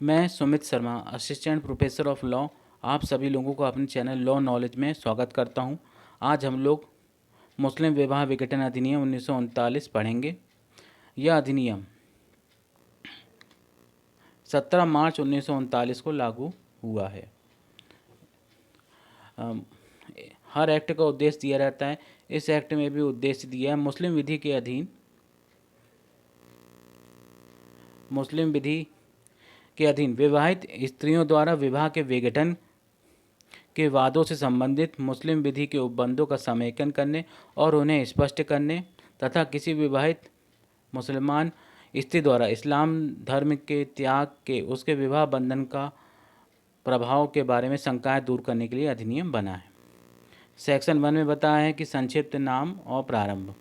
मैं Sumit Sharma, assistant professor of law, आप सभी लोगों को अपने चैनल लॉ नॉलेज में स्वागत करता हूं। आज हम लोग मुस्लिम विवाह विघटन अधिनियम 1939 पढ़ेंगे। यह अधिनियम 17 मार्च 1939 को लागू हुआ है। हर एक्ट का उद्देश्य दिया रहता है। इस एक्ट में भी उद्देश्य दिया है। मुस्लिम विधि के अधीन विवाहित स्त्रियों द्वारा विवाह के विघटन के वादों से संबंधित मुस्लिम विधि के उपबंधों का समेकन करने और उन्हें स्पष्ट करने तथा किसी विवाहित मुसलमान स्त्री द्वारा इस्लाम धर्म के त्याग के उसके विवाह बंधन का प्रभाव के बारे में शंकाएं दूर करने के लिए अधिनियम बना है। सेक्शन 1 में बताया है कि संक्षिप्त नाम और प्रारंभ।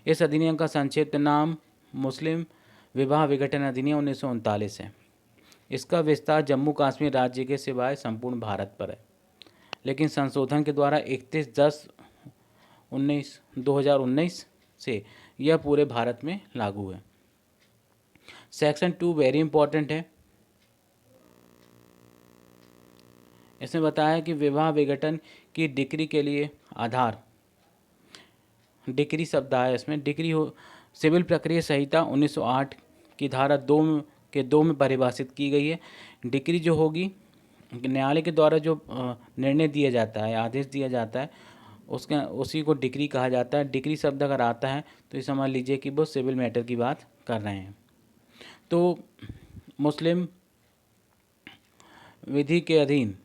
इस अधिनियम का संक्षिप्त नाम मुस्लिम विवाह विघटन अधिनियम 1939 है। इसका विस्तार जम्मू कश्मीर राज्य के सिवाय संपूर्ण भारत पर है, लेकिन संशोधन के द्वारा 31/10/2019 से यह पूरे भारत में लागू है। सेक्शन 2 वेरी इंपॉर्टेंट है। इसमें बताया कि विवाह विघटन की डिक्री के लिए आधार, डिक्री शब्द आया इसमें, डिक्री हो सिविल प्रक्रिया संहिता 1908 की धारा 2 में परिभाषित की गई है। डिक्री जो होगी, न्यायालय के द्वारा जो निर्णय दिया जाता है, आदेश दिया जाता है, उसी को डिक्री कहा जाता है। डिक्री शब्द अगर आता है तो ये समझ लीजिए कि वो सिविल मैटर की बात कर रहे हैं। तो मुस्लिम विधि के अधीन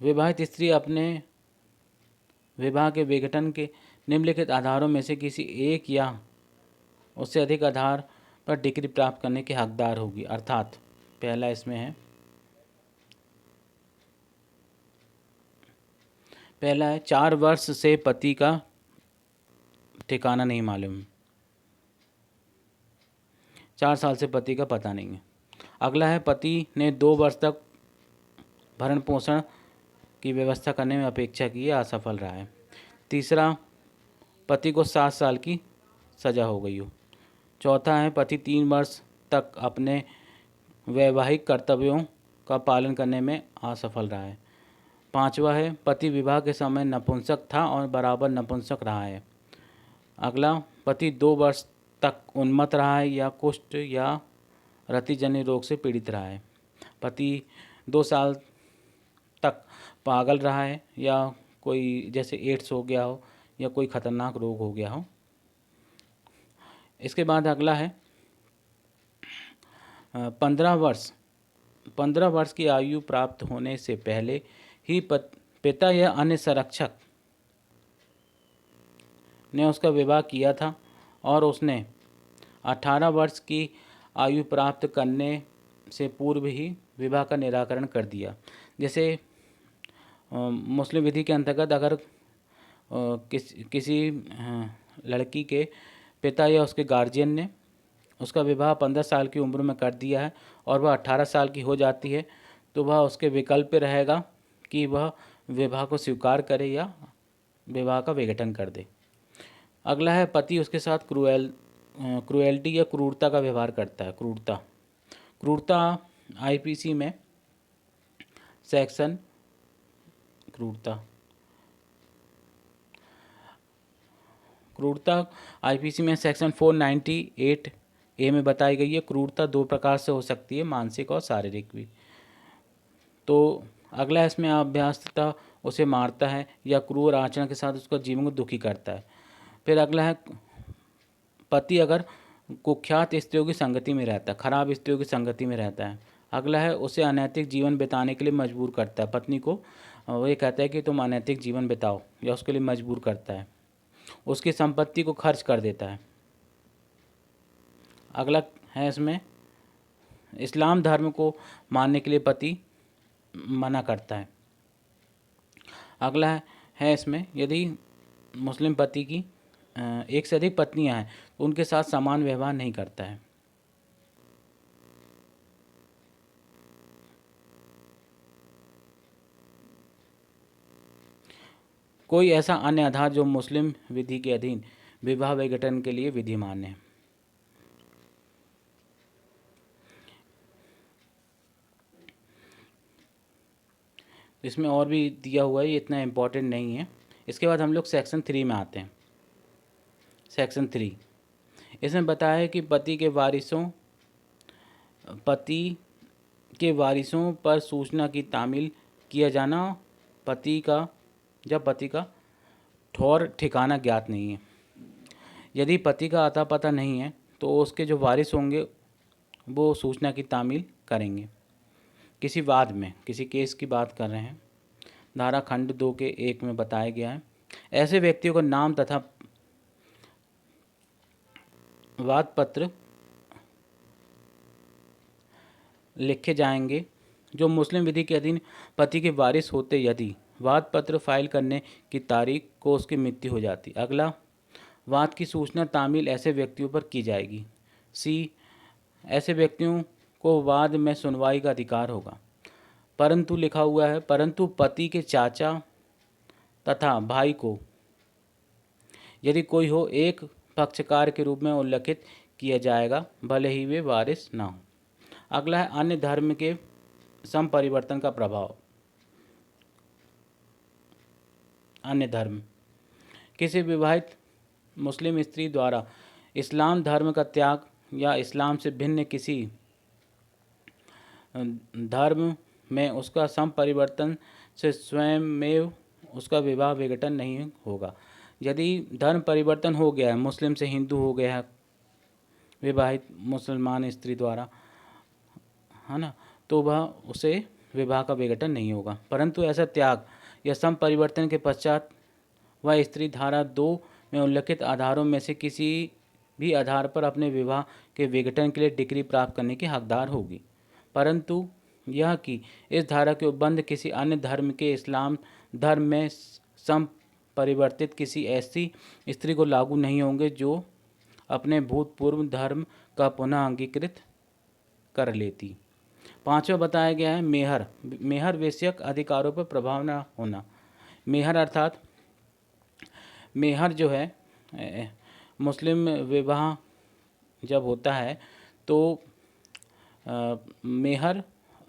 विवाहित स्त्री अपने विवाह के विघटन के निम्नलिखित आधारों में से किसी एक या उससे अधिक आधार पर डिक्री प्राप्त करने के हकदार होगी। अर्थात पहला इसमें है, पहला है 4 वर्ष से पति का ठिकाना नहीं मालूम, 4 साल से पति का पता नहीं है। अगला है पति ने 2 वर्ष तक भरण पोषण की व्यवस्था करने में अपेक्षा की है, असफल रहा है। तीसरा, पति को 7 साल की सज़ा हो गई हो। चौथा है पति 3 वर्ष तक अपने वैवाहिक कर्तव्यों का पालन करने में असफल रहा है। पांचवा है पति विवाह के समय नपुंसक था और बराबर नपुंसक रहा है। अगला, पति 2 वर्ष तक उन्मत्त रहा है या कुष्ठ या रतिजन्य रोग से पीड़ित रहा है। पति 2 साल तक पागल रहा है या कोई जैसे एड्स हो गया हो या कोई खतरनाक रोग हो गया हो। इसके बाद अगला है 15 वर्ष की आयु प्राप्त होने से पहले ही पिता या अन्य संरक्षक ने उसका विवाह किया था और उसने 18 वर्ष की आयु प्राप्त करने से पूर्व ही विवाह का निराकरण कर दिया। जैसे मुस्लिम विधि के अंतर्गत अगर किसी लड़की के पिता या उसके गार्जियन ने उसका विवाह 15 साल की उम्र में कर दिया है और वह 18 साल की हो जाती है, तो वह उसके विकल्प पे रहेगा कि वह विवाह को स्वीकार करे या विवाह का विघटन कर दे। अगला है पति उसके साथ क्रूएल्टी या क्रूरता का व्यवहार करता है। क्रूरता आईपीसी में सेक्शन क्रूरता आईपीसी में सेक्शन 498A में बताई गई है। क्रूरता 2 प्रकार से हो सकती है, मानसिक और शारीरिक भी। तो अगला इसमें अभ्यस्तता उसे मारता है या क्रूर आचरण के साथ उसका जीवन को दुखी करता है। फिर अगला है पति अगर कुख्यात स्त्रियों की संगति में रहता है, खराब स्त्रियों की संगति में रहता है। अगला है उसे अनैतिक जीवन बिताने के लिए मजबूर करता है। पत्नी को वो ये कहता है कि तुम अनैतिक जीवन बिताओ या उसके लिए मजबूर करता है, उसकी संपत्ति को खर्च कर देता है। अगला है इसमें इस्लाम धर्म को मानने के लिए पति मना करता है। अगला है इसमें यदि मुस्लिम पति की एक से अधिक पत्नियां हैं तो उनके साथ समान व्यवहार नहीं करता है। कोई ऐसा अन्य आधार जो मुस्लिम विधि के अधीन विवाह विघटन के लिए विधिमान है। इसमें और भी दिया हुआ है, ये इतना इम्पोर्टेंट नहीं है। इसके बाद हम लोग सेक्शन 3 में आते हैं। सेक्शन 3 इसमें बताया है कि पति के वारिसों पर सूचना की तामील किया जाना, जब पति का ठौर ठिकाना ज्ञात नहीं है। यदि पति का अता पता नहीं है तो उसके जो वारिस होंगे वो सूचना की तामील करेंगे। किसी वाद में, किसी केस की बात कर रहे हैं, धारा खंड 2 के 1 में बताया गया है, ऐसे व्यक्तियों का नाम तथा वाद पत्र लिखे जाएंगे जो मुस्लिम विधि के अधीन पति के वारिस होते, यदि वाद पत्र फाइल करने की तारीख को उसकी मृत्यु हो जाती। अगला, वाद की सूचना तामील ऐसे व्यक्तियों पर की जाएगी। सी, ऐसे व्यक्तियों को वाद में सुनवाई का अधिकार होगा, परंतु लिखा हुआ है, परंतु पति के चाचा तथा भाई को यदि कोई हो, एक पक्षकार के रूप में उल्लेखित किया जाएगा, भले ही वे वारिस ना हो। अगला है अन्य धर्म के संपरिवर्तन का प्रभाव। अन्य धर्म, किसी विवाहित मुस्लिम स्त्री द्वारा इस्लाम धर्म का त्याग या इस्लाम से भिन्न किसी धर्म में उसका संपरिवर्तन से स्वयं में उसका विवाह विघटन नहीं होगा। यदि धर्म परिवर्तन हो गया है, मुस्लिम से हिंदू हो गया है विवाहित मुसलमान स्त्री द्वारा, है ना, तो वह उसे विवाह का विघटन नहीं होगा। परंतु ऐसा त्याग या संपरिवर्तन के पश्चात वह स्त्री धारा 2 में उल्लिखित आधारों में से किसी भी आधार पर अपने विवाह के विघटन के लिए डिग्री प्राप्त करने की हकदार होगी, परंतु यह कि इस धारा के उपबंध किसी अन्य धर्म के इस्लाम धर्म में संपरिवर्तित किसी ऐसी स्त्री को लागू नहीं होंगे जो अपने भूतपूर्व धर्म का पुनः अंगीकृत कर लेती। 5वां बताया गया है मेहर वैश्यक अधिकारों पर प्रभाव न होना। मेहर अर्थात मेहर जो है, मुस्लिम विवाह जब होता है तो मेहर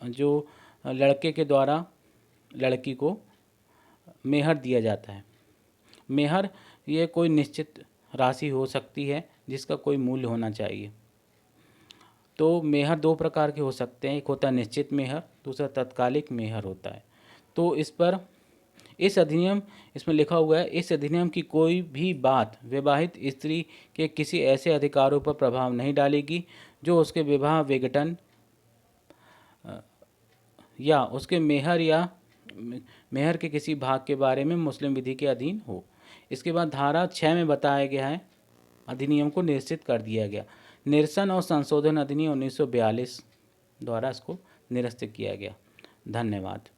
जो लड़के के द्वारा लड़की को मेहर दिया जाता है। मेहर ये कोई निश्चित राशि हो सकती है जिसका कोई मूल्य होना चाहिए। तो मेहर 2 प्रकार के हो सकते हैं, एक होता है निश्चित मेहर, दूसरा तत्कालिक मेहर होता है। तो इस अधिनियम इसमें लिखा हुआ है, इस अधिनियम की कोई भी बात विवाहित स्त्री के किसी ऐसे अधिकारों पर प्रभाव नहीं डालेगी जो उसके विवाह विघटन या उसके मेहर के किसी भाग के बारे में मुस्लिम विधि के अधीन हो। इसके बाद धारा 6 में बताया गया है, अधिनियम को निश्चित कर दिया गया। निरसन और संशोधन अधिनियम 1942 द्वारा इसको निरस्त किया गया। धन्यवाद।